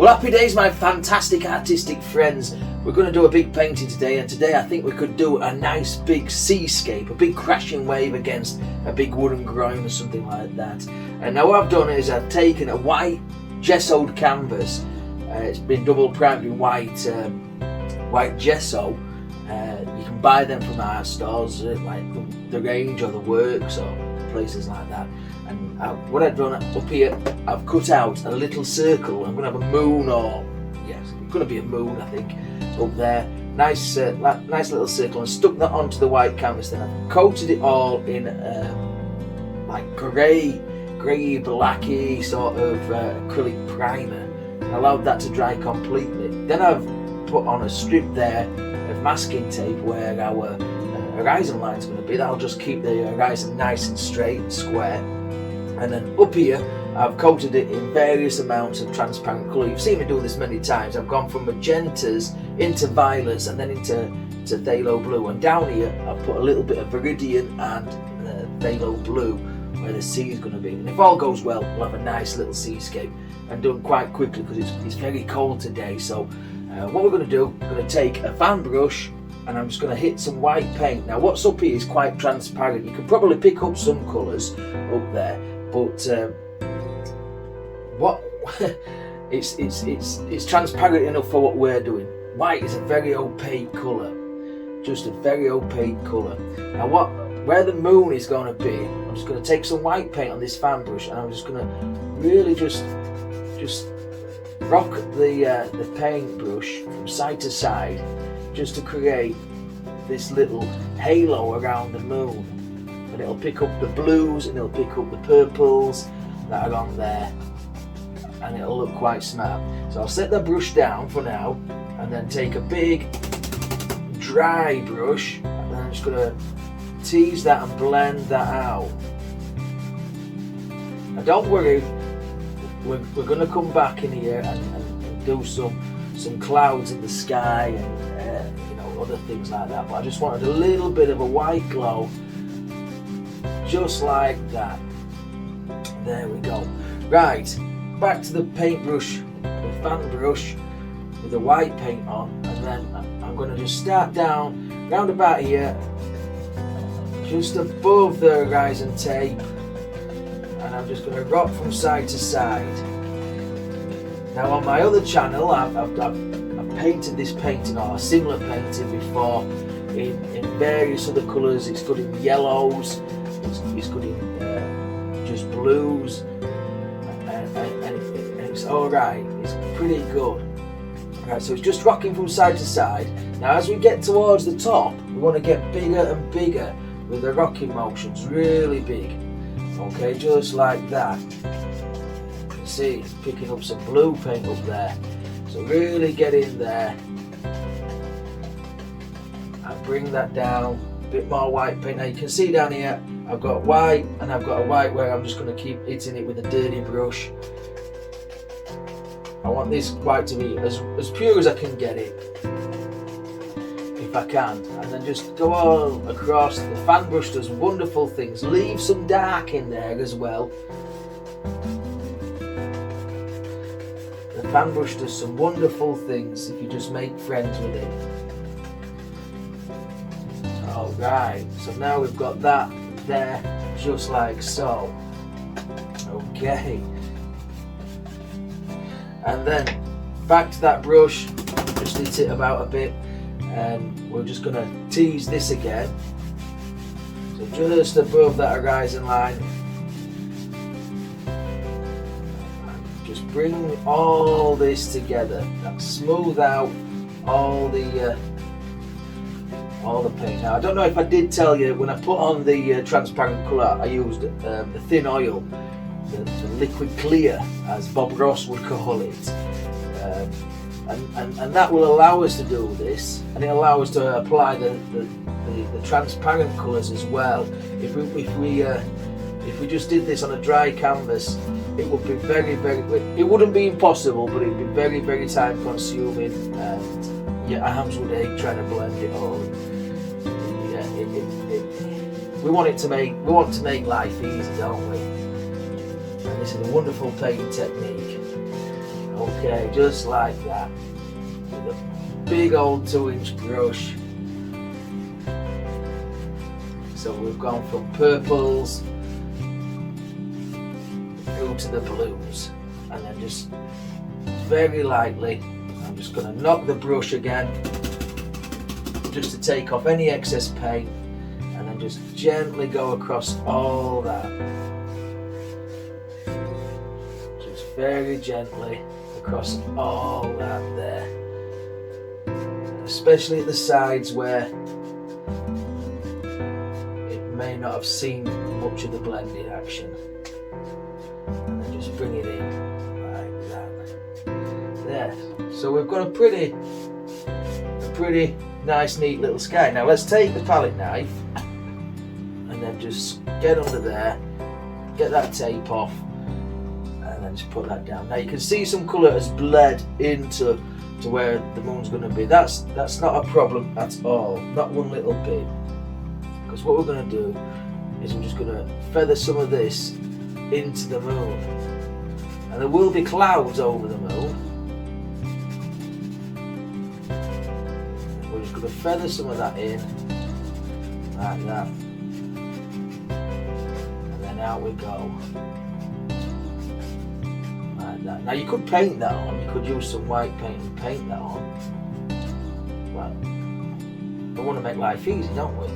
Well, happy days, my fantastic artistic friends. We're going to do a big painting today, and today I think we could do a nice big seascape, a big crashing wave against a big wooden groin or something like that. And now what I've done is I've taken a white gessoed canvas. It's been double primed in white gesso. You can buy them from art stores like the Range or the Works or places like that. And what I've done up here, I've cut out a little circle. I'm going to have a moon, or yes, it's going to be a moon, I think, up there. Nice little circle, and stuck that onto the white canvas. Then I've coated it all in like grey blacky sort of acrylic primer, and allowed that to dry completely. Then I've put on a strip there of masking tape where our horizon line is going to be. That'll just keep the horizon nice and straight and square. And then up here I've coated it in various amounts of transparent colour. You've seen me do this many times. I've gone from magentas into violets and then into phthalo blue, and down here I've put a little bit of viridian and phthalo blue where the sea is going to be. And if all goes well, we'll have a nice little seascape, and done quite quickly because it's very cold today. So what we're going to do, we're going to take a fan brush and I'm just going to hit some white paint. Now what's up here is quite transparent. You can probably pick up some colours up there, but it's transparent enough for what we're doing. White is a very opaque colour, just a very opaque colour. Now where the moon is going to be, I'm just going to take some white paint on this fan brush, and I'm just going to really just rock the paintbrush from side to side, just to create this little halo around the moon. And it'll pick up the blues and it'll pick up the purples that are on there, and it'll look quite smart. So I'll set the brush down for now, and then take a big dry brush, and I'm just going to tease that and blend that out. Now don't worry, we're going to come back in here and do some clouds in the sky and other things like that, but I just wanted a little bit of a white glow, just like that. There we go. Right, back to the paintbrush, the fan brush with the white paint on, and then I'm going to just start down round about here, just above the horizon tape, and I'm just going to rock from side to side. Now on my other channel, I've painted this painting or a similar painting before in various other colours. It's good in yellows, it's good in just blues, and it's alright, it's pretty good. Right, so it's just rocking from side to side. Now as we get towards the top, we want to get bigger and bigger with the rocking motions, really big. Okay, just like that. You can see it's picking up some blue paint up there. So really get in there and bring that down. A bit more white paint. Now you can see down here I've got white, and I've got a white where I'm just going to keep hitting it with a dirty brush. I want this white to be as pure as I can get it, if I can, and then just go all across. The fan brush does wonderful things. Leave some dark in there as well. The fan brush does some wonderful things if you just make friends with it. Alright, so now we've got that there, just like so. Okay. And then back to that brush, just hit it about a bit, and we're just going to tease this again. So just above that horizon line. Just bring all this together, smooth out all the paint. Now I don't know if I did tell you, when I put on the transparent colour, I used the thin oil, the liquid clear, as Bob Ross would call it, and that will allow us to do this, and it'll allow us to apply the transparent colours as well. If we just did this on a dry canvas, it would be very, it wouldn't be impossible, but it would be very, very time consuming, and your arms would ache trying to blend it all. Yeah, we want to make life easy, don't we? And this is a wonderful painting technique. Okay, just like that. With a big old 2-inch brush. So we've gone from purples through to the blues, and then just very lightly, I'm just going to knock the brush again, just to take off any excess paint, and then just gently go across all that. Just very gently across all that there, especially at the sides where may not have seen much of the blending action, and then just bring it in like that. There. So we've got a pretty nice, neat little sky. Now let's take the palette knife and then just get under there, get that tape off, and then just put that down. Now you can see some colour has bled into where the moon's going to be. That's not a problem at all, not one little bit. Because what we're going to do is we're just going to feather some of this into the moon, and there will be clouds over the moon. We're just going to feather some of that in like that, and then out we go like that. Now you could paint that on, you could use some white paint and paint that on, but we want to make life easy, don't we?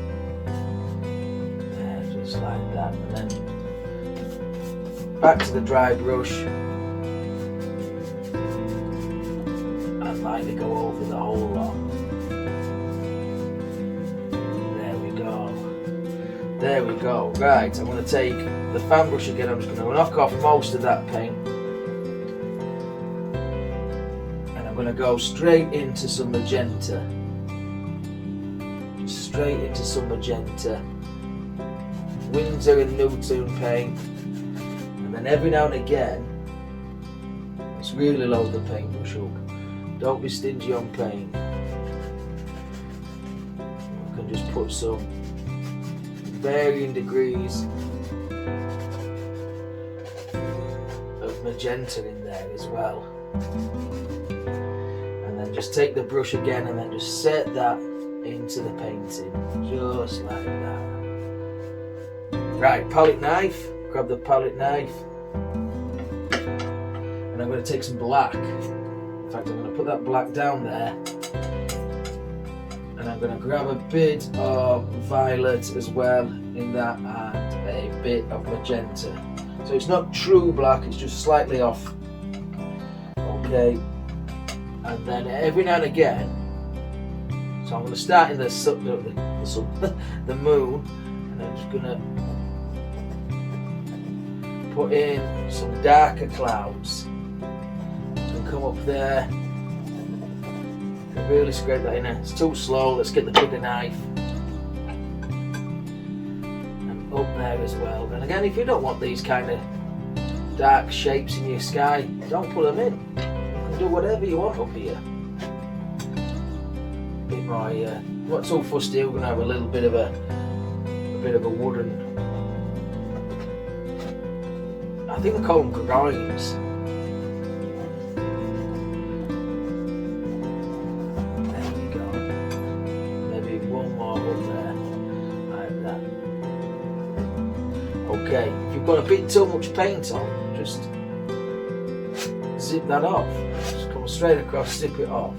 Just like that, and then back to the dry brush and lightly go over the whole lot. There we go. There we go. Right, I'm going to take the fan brush again. I'm just going to knock off most of that paint, and I'm going to go straight into some magenta. Straight into some magenta. Windsor and Newton paint, and then every now and again, let's really load the paintbrush up. Don't be stingy on paint. You can just put some varying degrees of magenta in there as well, and then just take the brush again and then just set that into the painting, just like that. Right, palette knife, grab the palette knife, and I'm going to take some black. In fact, I'm going to put that black down there, and I'm going to grab a bit of violet as well in that, and a bit of magenta. So it's not true black, it's just slightly off. Okay, and then every now and again, so I'm going to start in the moon, and I'm just going to put in some darker clouds. And come up there and really scrape that in there. It's too slow, let's get the bigger knife. And up there as well. And again, if you don't want these kind of dark shapes in your sky, don't put them in. You can do whatever you want up here. A bit more, not so fussy, we're going to have a little bit of a wooden, I think they call them groins. There we go. Maybe one more up there, like that. Okay, if you've got a bit too much paint on, just zip that off. Just come straight across, zip it off.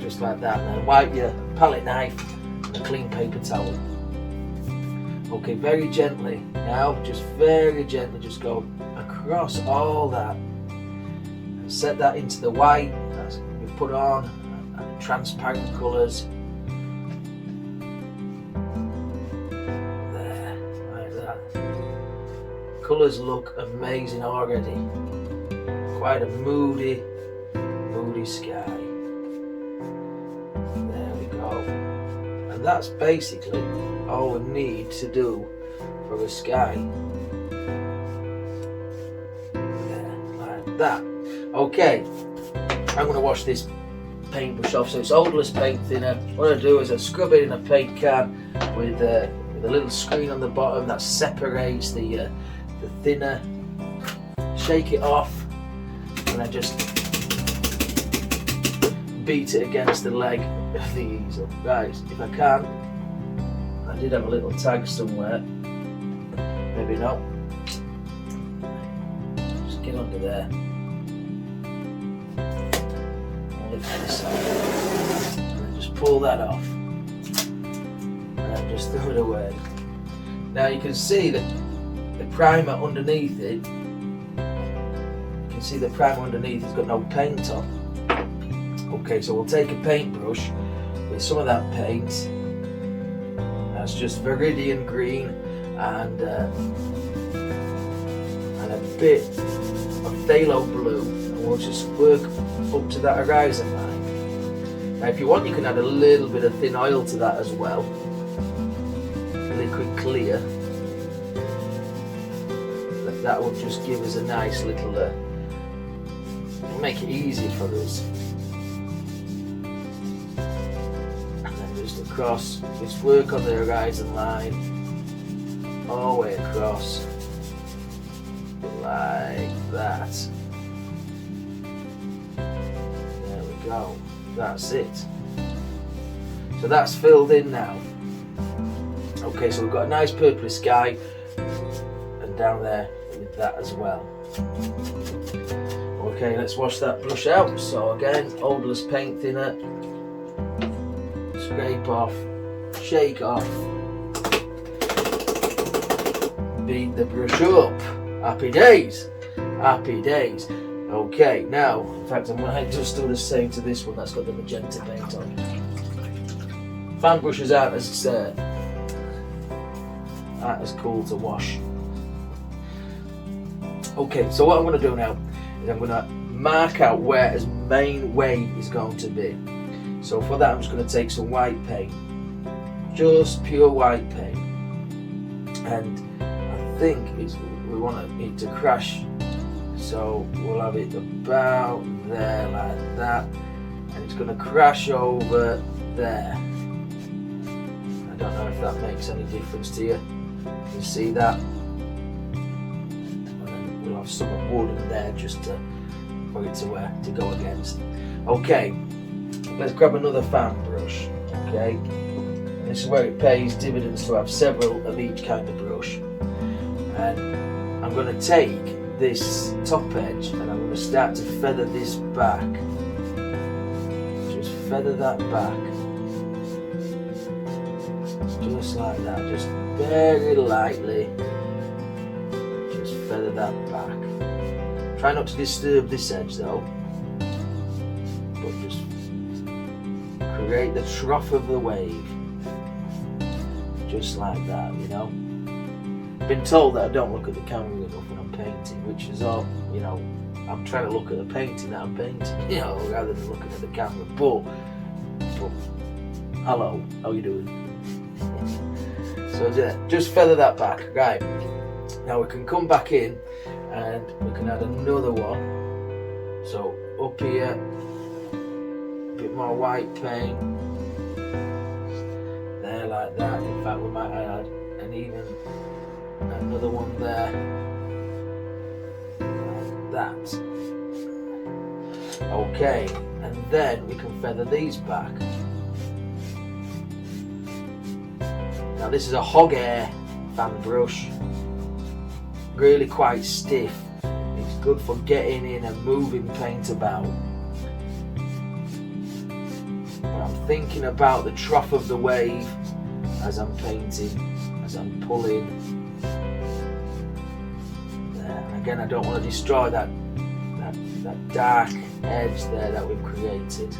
Just like that, and then wipe your palette knife and a clean paper towel. Okay, very gently now, just very gently, just go across all that and set that into the white that we put on and the transparent colours. There, like that. Colours look amazing already. Quite a moody sky. There we go. And that's basically all we need to do for a sky. Yeah, like that. Okay, I'm going to wash this paintbrush off. So it's odorless paint thinner. What I do is I scrub it in a paint can with a little screen on the bottom that separates the thinner shake it off, and then just beat it against the leg of the easel. Right, if I can, I did have a little tag somewhere, maybe not. Just get under there. And lift this side. And then just pull that off. And then just throw it away. Now you can see that the primer underneath it, see the primer underneath has got no paint on. Okay, so we'll take a paintbrush with some of that paint. That's just Viridian green and a bit of phthalo blue, and we'll just work up to that horizon line. Now if you want, you can add a little bit of thin oil to that as well, liquid clear. That will just give us a nice little make it easier for us. And then just across, just work on the horizon line, all the way across, like that. There we go, that's it. So that's filled in now. Okay, so we've got a nice purpley sky, and down there with that as well. Okay, let's wash that brush out. So again, odorless paint thinner, scrape off, shake off, beat the brush up. Happy days, happy days. Okay, now, in fact, I might just do the same to this one that's got the magenta paint on. Fan brushes aren't as cool to wash. Okay, so what I'm going to do now is I'm going to mark out where his main wave is going to be. So for that I'm just going to take some white paint, just pure white paint, and I think we want it to crash, so we'll have it about there like that, and it's going to crash over there. I don't know if that makes any difference to you. You see that? We'll have some wood in there just for it to go against. Okay, let's grab another fan brush. Okay, this is where it pays dividends to have several of each kind of brush. And I'm going to take this top edge and I'm going to start to feather this back. Just feather that back. Just like that, just very lightly. Feather that back. Try not to disturb this edge though, but just create the trough of the wave, just like that, you know. Been told that I don't look at the camera enough when I'm painting, which is all, you know, I'm trying to look at the painting that I'm painting, you know, rather than looking at the camera. But hello, how you doing? So just feather that back, right. Now we can come back in and we can add another one. So up here, a bit more white paint. There like that. In fact, we might add another one there. Like that. Okay, and then we can feather these back. Now this is a hog air fan brush. Really quite stiff. It's good for getting in and moving paint about. But I'm thinking about the trough of the wave as I'm painting, as I'm pulling. There. And again, I don't want to destroy that dark edge there that we've created.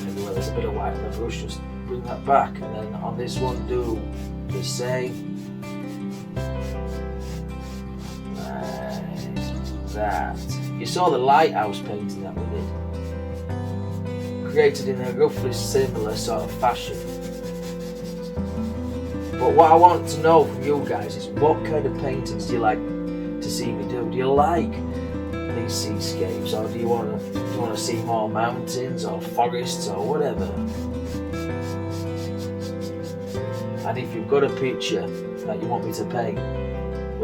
Maybe where there's a bit of white on the brush, just bring that back, and then on this one do the same. Like that. You saw the lighthouse painting that we did. Created in a roughly similar sort of fashion. But what I want to know from you guys is what kind of paintings do you like to see me do? Do you like these seascapes, or do you want to see more mountains or forests or whatever? And if you've got a picture that you want me to paint,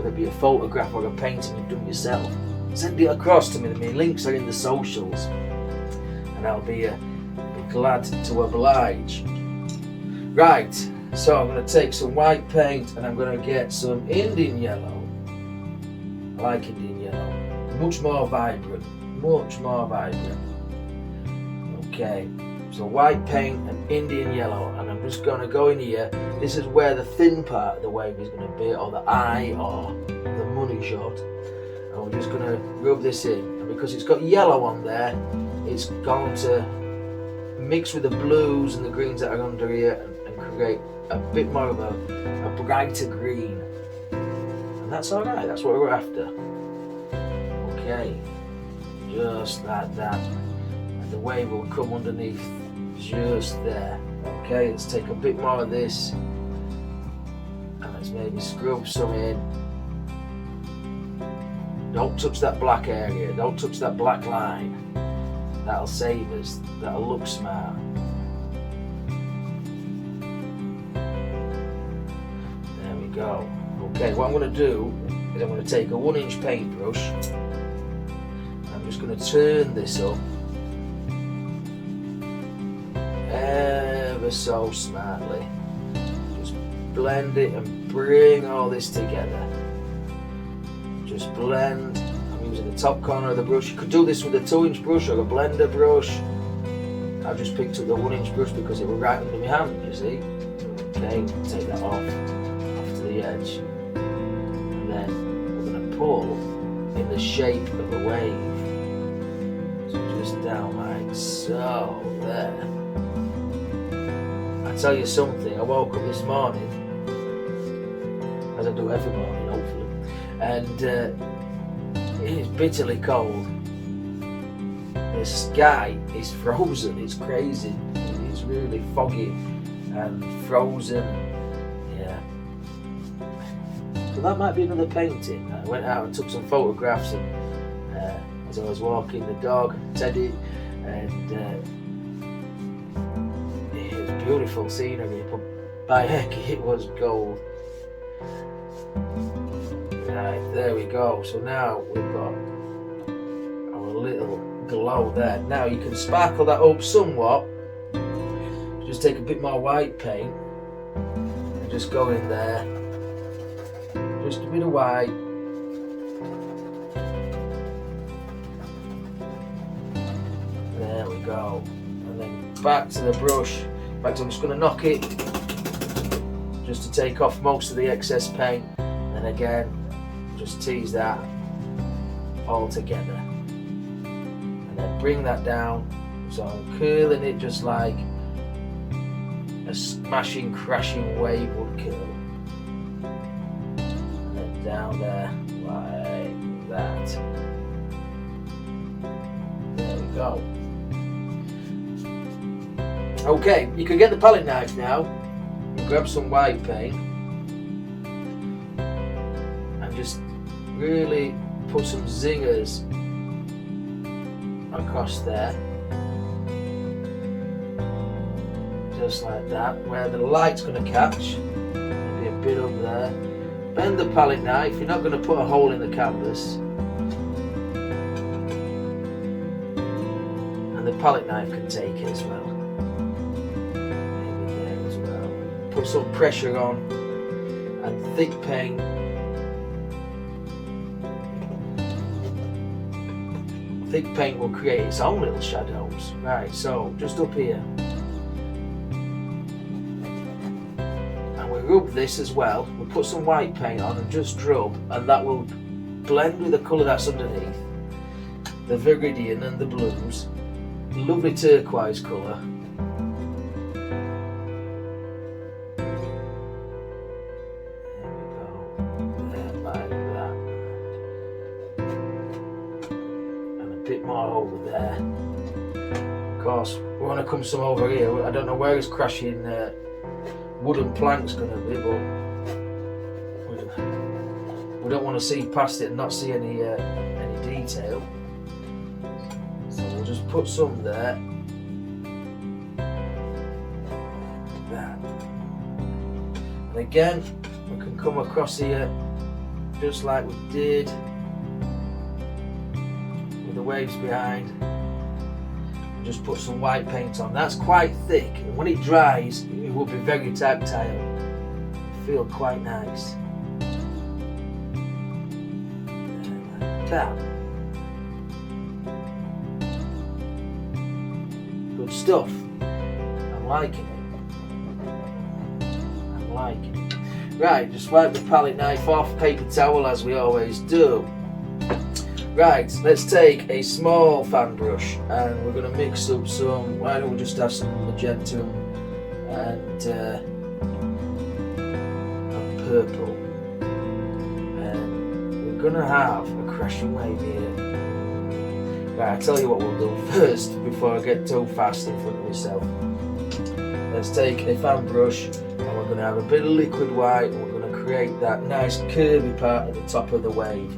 whether it be a photograph or a painting you've done yourself, send it across to me. The links are in the socials, and I'll be glad to oblige. Right, so I'm going to take some white paint and I'm going to get some Indian yellow. I like Indian yellow, much more vibrant, much more vibrant. Okay, so white paint and Indian yellow, and I'm just going to go in here. This is where the thin part of the wave is going to be, or the eye, or the money shot. And we're just going to rub this in, and because it's got yellow on there, it's going to mix with the blues and the greens that are under here and create a bit more of a brighter green. And that's alright, that's what we're after. Okay, just like that. And the wave will come underneath just there. Okay, let's take a bit more of this and let's maybe scrub some in. Don't touch that black area, don't touch that black line. That'll save us, that'll look smart. There we go. Okay, what I'm going to do is I'm going to take a 1-inch paintbrush. I'm just going to turn this up ever so smartly. Just blend it and bring all this together. Just blend. I'm using the top corner of the brush. You could do this with a 2-inch brush or a blender brush. I've just picked up the 1-inch brush because it was right under my hand, you see. Okay, take that off to the edge. And then we're going to pull in the shape of a wave. So just down like so, there. I tell you something, I woke up this morning, as I do every morning hopefully, and it is bitterly cold. The sky is frozen, it's crazy, it's really foggy and frozen, yeah. So that might be another painting. I went out and took some photographs and, as I was walking the dog, Teddy, and it was beautiful scenery, but by heck it was gold. Right, there we go. So now we've got our little glow there. Now you can sparkle that up somewhat. Just take a bit more white paint and just go in there. Just a bit of white. There we go. And then back to the brush. In fact, I'm just going to knock it just to take off most of the excess paint. And again, just tease that all together. And then bring that down. So I'm curling it just like a smashing, crashing wave would curl. And then down there like that. There we go. Okay, you can get the palette knife now and grab some white paint and just really put some zingers across there. Just like that, where the light's going to catch. Maybe a bit up there. Bend the palette knife, you're not going to put a hole in the canvas. And the palette knife can take it as well. Maybe there as well. Put some pressure on and thick paint. Thick paint will create its own little shadows. Right, so just up here. Rub this as well. We'll put some white paint on and just rub, and that will blend with the colour that's underneath, the viridian and the blues. Lovely turquoise colour. There we go. There, like that. And a bit more over there. Of course, we want to come some over here. I don't know where it's crashing. Wooden plank's going to be, but we don't want to see past it and not see any detail. So we'll just put some there. That. And again, we can come across here just like we did with the waves behind. And just put some white paint on. That's quite thick, and when it dries, it will be very tactile. Feel quite nice. Like that. Good stuff. I'm liking it. I'm liking it. Right, just wipe the palette knife off, paper towel as we always do. Right, let's take a small fan brush and we're going to mix up some, why don't we just have some magenta and purple. And we're going to have a crashing wave here. Right, I'll tell you what we'll do first before I get too fast in front of myself. Let's take a fan brush and we're going to have a bit of liquid white and we're going to create that nice curvy part at the top of the wave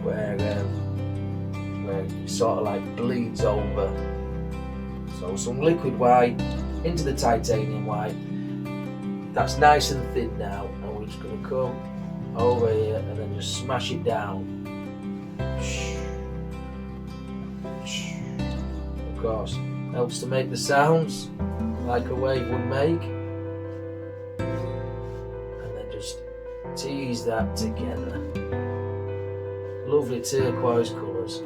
where it sort of like bleeds over. So some liquid white into the titanium white. That's nice and thin now, and we're just going to come over here and then just smash it down. Of course, helps to make the sounds like a wave would make. And then just tease that together. Lovely turquoise colours.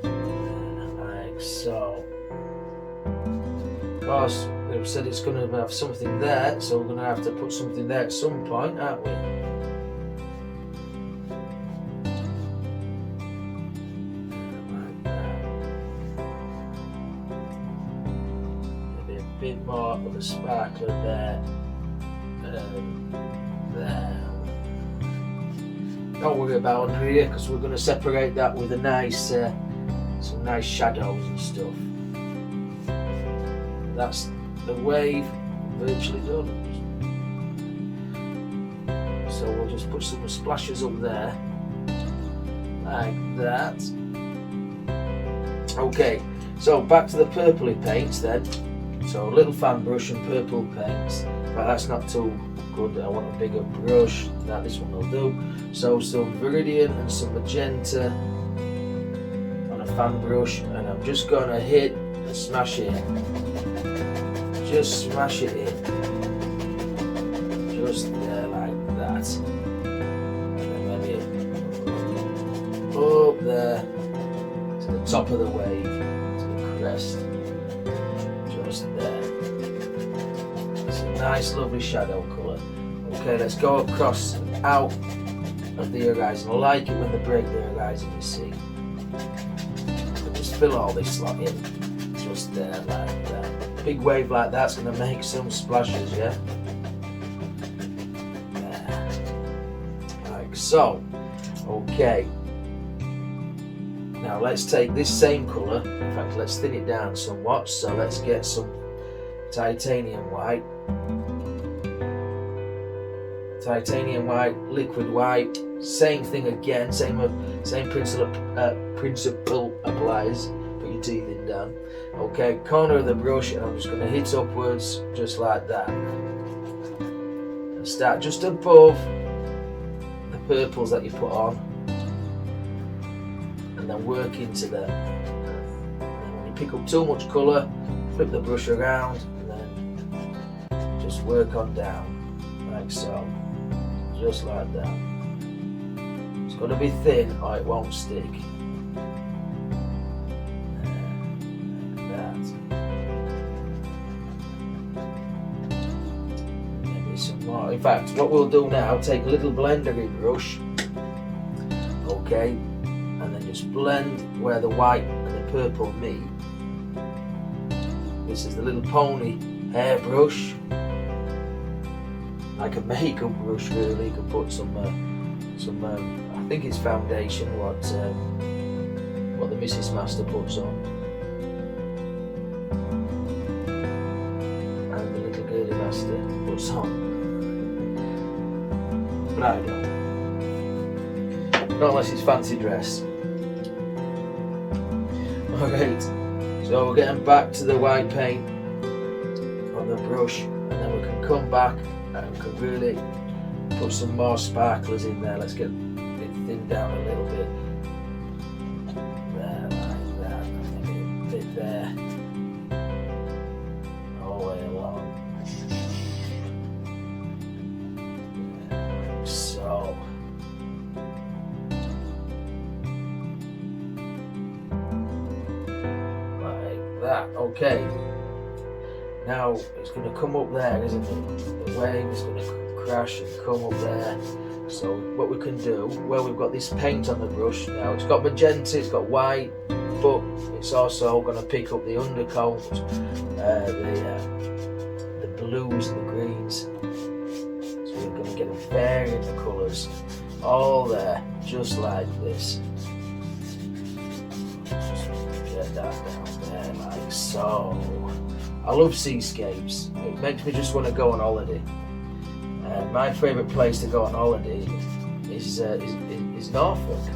Like so. Of course, we've said it's going to have something there, so we're going to have to put something there at some point, aren't we? Bit more of a sparkler there, there. Don't worry about under here because we're going to separate that with a nice, some nice shadows and stuff. That's the wave virtually done. So we'll just put some splashes up there, like that. Okay, so back to the purpley paints then. So a little fan brush and purple paints, but that's not too good. I want a bigger brush. Now this one will do. So some viridian and some magenta on a fan brush, and I'm just going to hit and smash it in. Just smash it in. Just there like that. And maybe up there to the top of the wave, to the crest. Just there. It's a nice lovely shadow colour. Okay, let's go across and out of the horizon. I like it when they break the horizon, you see. So just fill all this slot in. Just there like that. Big wave like that's going to make some splashes, yeah? There. Like so. Okay. Now let's take this same colour, in fact let's thin it down somewhat, so let's get some titanium white. Titanium white, liquid white, same thing again, same principle applies, put your teeth in down. Okay, corner of the brush and I'm just going to hit upwards just like that. And start just above the purples that you put on. And then work into them. And then when you pick up too much colour, flip the brush around and then just work on down, like so, just like that. It's got to be thin or it won't stick. Like that. Maybe some more. In fact, what we'll do now, take a little blendery brush, okay, and then just blend where the white and the purple meet. This is the little pony hair brush, like a makeup brush really. You can put some I think it's foundation, what the Mrs. Master puts on, and the little girly master puts on, but I don't. Not unless it's fancy dress. Alright, so we're getting back to the white paint on the brush, and then we can come back and we can really put some more sparklers in there. Let's get it thinned down a little bit. There, like that. Maybe a bit there. All the way along. So. Like that. Okay. Now it's going to come up there, isn't it? The wave is going to crash and come up there. So what we can do, well, we've got this paint on the brush now. It's got magenta, it's got white, but it's also going to pick up the undercoat, the blues and the greens. So we're going to get a varying the colours all there, just like this. Just get that down there like so. I love seascapes. It makes me just want to go on holiday. My favourite place to go on holiday is Norfolk,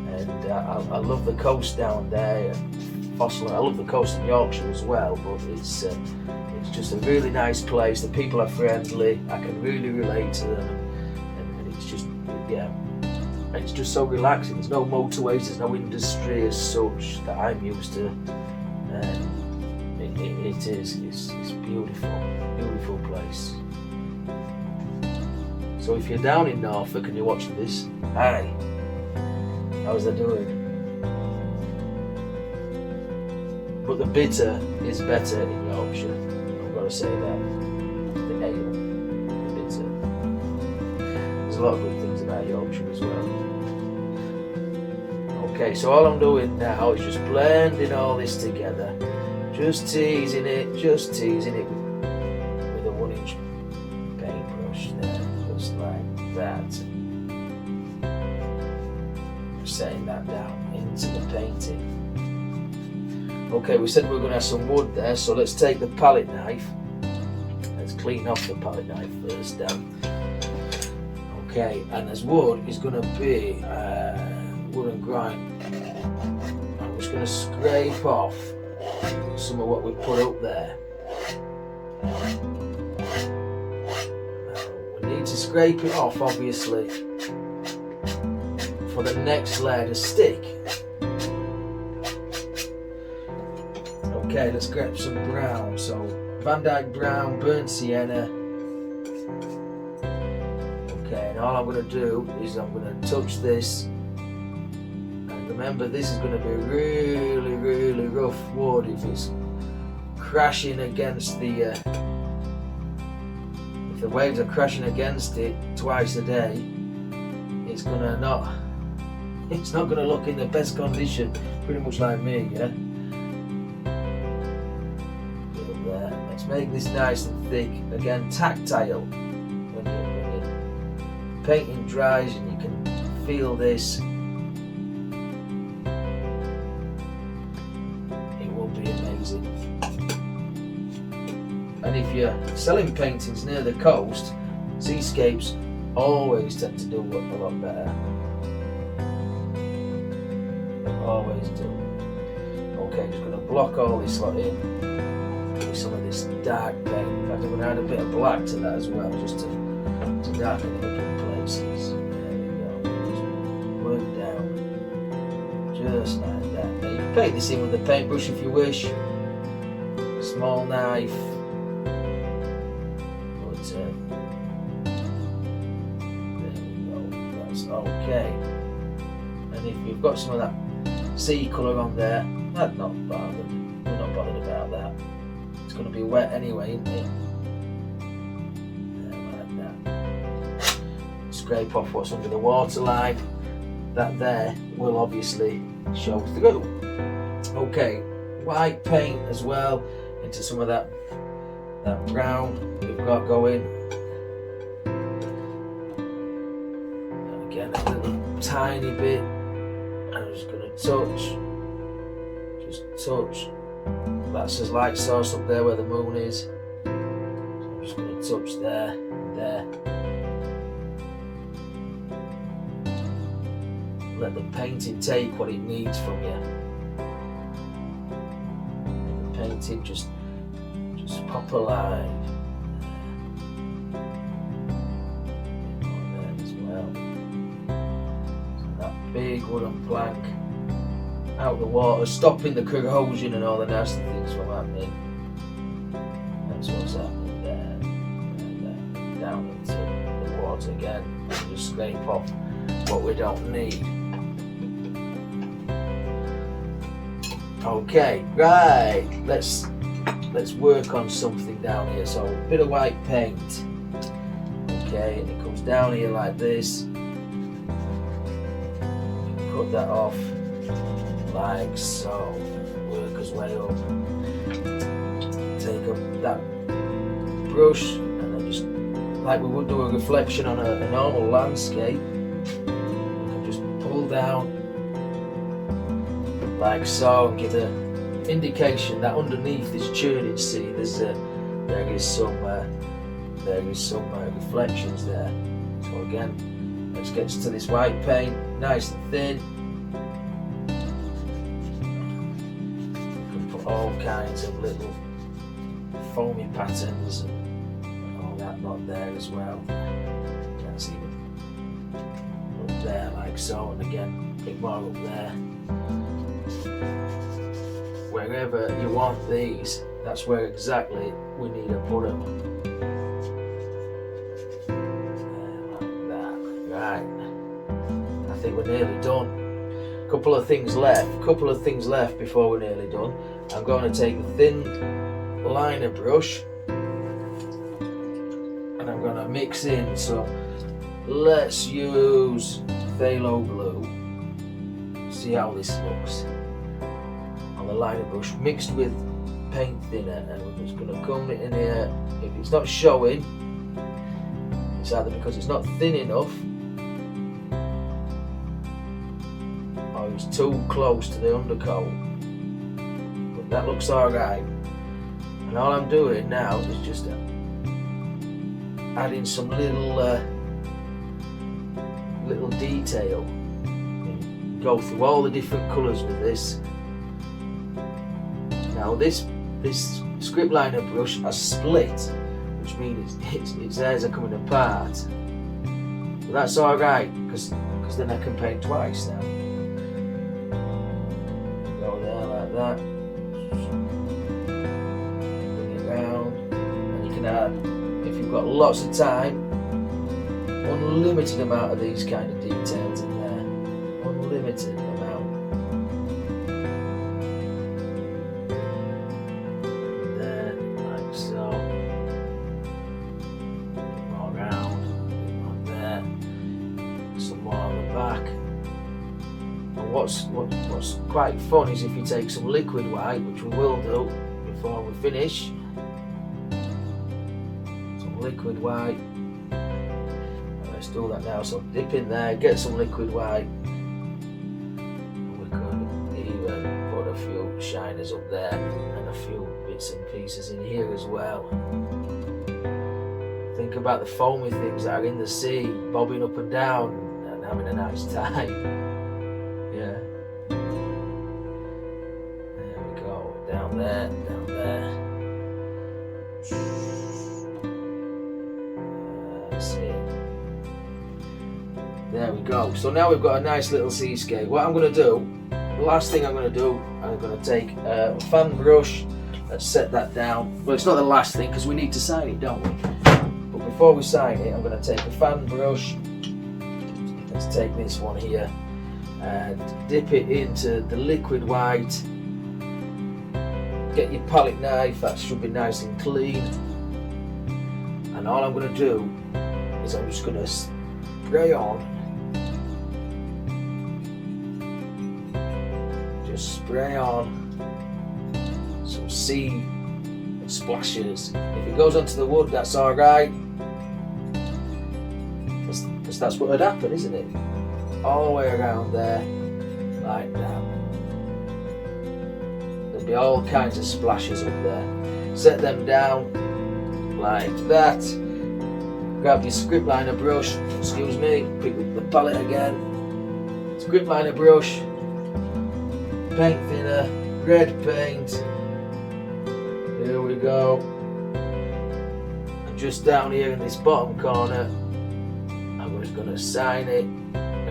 and I love the coast down there. Fossil, I love the coast in Yorkshire as well, but it's just a really nice place. The people are friendly. I can really relate to them, and it's just it's just so relaxing. There's no motorways, there's no industry as such that I'm used to. It's beautiful place. So if you're down in Norfolk and you're watching this, hi, how's they doing? But the bitter is better in Yorkshire, I've got to say that. The ale, the bitter. There's a lot of good things about Yorkshire as well. Okay, so all I'm doing now is just blending all this together. Just teasing it with a 1-inch paintbrush there, just like that. Setting that down into the painting. Okay, we said we were going to have some wood there, so let's take the palette knife. Let's clean off the palette knife first down. Okay, and as wood is going to be wood and grind. I'm just going to scrape off some of what we've put up there. We need to scrape it off, obviously, for the next layer to stick. Okay, let's grab some brown. So Van Dyke brown, burnt sienna. Okay, and all I'm going to do is I'm going to touch this. Remember, this is going to be really rough wood. If it's crashing against the if the waves are crashing against it twice a day, it's not going to look in the best condition. Pretty much like me, yeah. There. Let's make this nice and thick. Again, tactile. When your painting dries and you can feel this. And if you're selling paintings near the coast, seascapes always tend to do a lot better. They always do. Okay, just going to block all this lot in with some of this dark paint. In fact, I'm going to add a bit of black to that as well, just to darken it up in places. There we go. Just work down. Just like that. Now you can paint this in with a paintbrush if you wish. Small knife. There we go, that's okay. And if you've got some of that sea colour on there, I'm not bothered. We're not bothered about that. It's going to be wet anyway, isn't it? There, like that. Scrape off what's under the waterline. That there will obviously show through. Okay, white paint as well into some of that brown we've got going. And again, a little tiny bit. I'm just going to touch. That's his light source up there where the moon is. So I'm just going to touch there and there. Let the painting take what it needs from you. Let the painting just pop alive. big wooden plank out the water, stopping the corrosion and all the nasty things from happening. That's what's happening there. And down into the water again, and just scrape off what we don't need. Okay, right, let's work on something down here. So a bit of white paint. Okay, and it comes down here like this. Cut that off like so. Work his way up. Take up that brush and then just like we would do a reflection on a normal landscape. We can just pull down like so and give the indication that underneath this churning sea there is some reflections there. So again, let's get to this white paint, nice and thin. We can put all kinds of little foamy patterns and all that lot there as well. That's even up there like so, and again a bit more up there. Wherever you want these, that's where exactly we need to put them. Like that. Right. I think we're nearly done. Couple of things left before we're nearly done. I'm going to take the thin liner brush and I'm going to mix in. So let's use phthalo blue. See how this looks. The liner brush mixed with paint thinner, and we're just going to come in here. If it's not showing, it's either because it's not thin enough or it's too close to the undercoat, but that looks alright. And all I'm doing now is just adding some little detail. Go through all the different colours with this. Now this script liner brush has split, which means its hairs are coming apart. But that's alright, because then I can paint twice now. Go there like that. Bring it round. And you can add, if you've got lots of time, unlimited amount of these kind of details in there. Unlimited amount. What's quite fun is if you take some liquid white, which we will do before we finish. Some liquid white. Let's do that now. So dip in there, get some liquid white. We could even put a few shiners up there and a few bits and pieces in here as well. Think about the foamy things that are in the sea, bobbing up and down and having a nice time. Yeah. There we go. Down there, down there. That's it. There we go. So now we've got a nice little seascape. What I'm going to do, the last thing I'm going to do, I'm going to take a fan brush. Let's set that down. Well, it's not the last thing because we need to sign it, don't we? But before we sign it, I'm going to take a fan brush. Let's take this one here. And dip it into the liquid white. Get your palette knife, that should be nice and clean. And all I'm going to do is I'm just going to spray on. Just spray on some sea splashes. If it goes onto the wood, that's alright. Because that's what would happen, isn't it? All the way around there, like that. There'll be all kinds of splashes up there. Set them down like that. Grab your script liner brush, excuse me, pick up the palette again. Script liner brush, paint thinner, red paint. Here we go. And just down here in this bottom corner, I'm just going to sign it.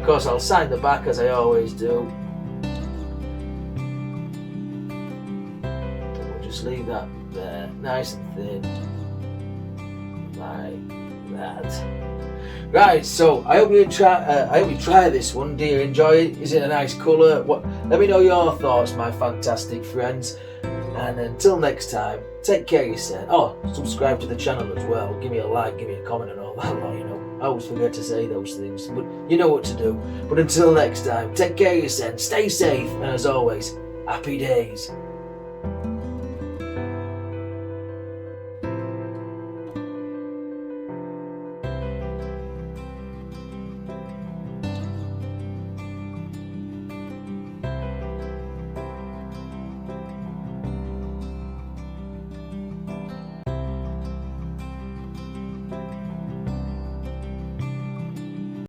course I'll sign the back as I always do. We'll just leave that there, nice and thin, like that. Right, so I hope you try this one. Do you enjoy it? Is it a nice colour? Let me know your thoughts, my fantastic friends. And until next time, take care of yourself. Oh, subscribe to the channel as well. Give me a like, give me a comment and all that lot, you know. I always forget to say those things, but you know what to do. But until next time, take care of yourself, stay safe, and as always, happy days.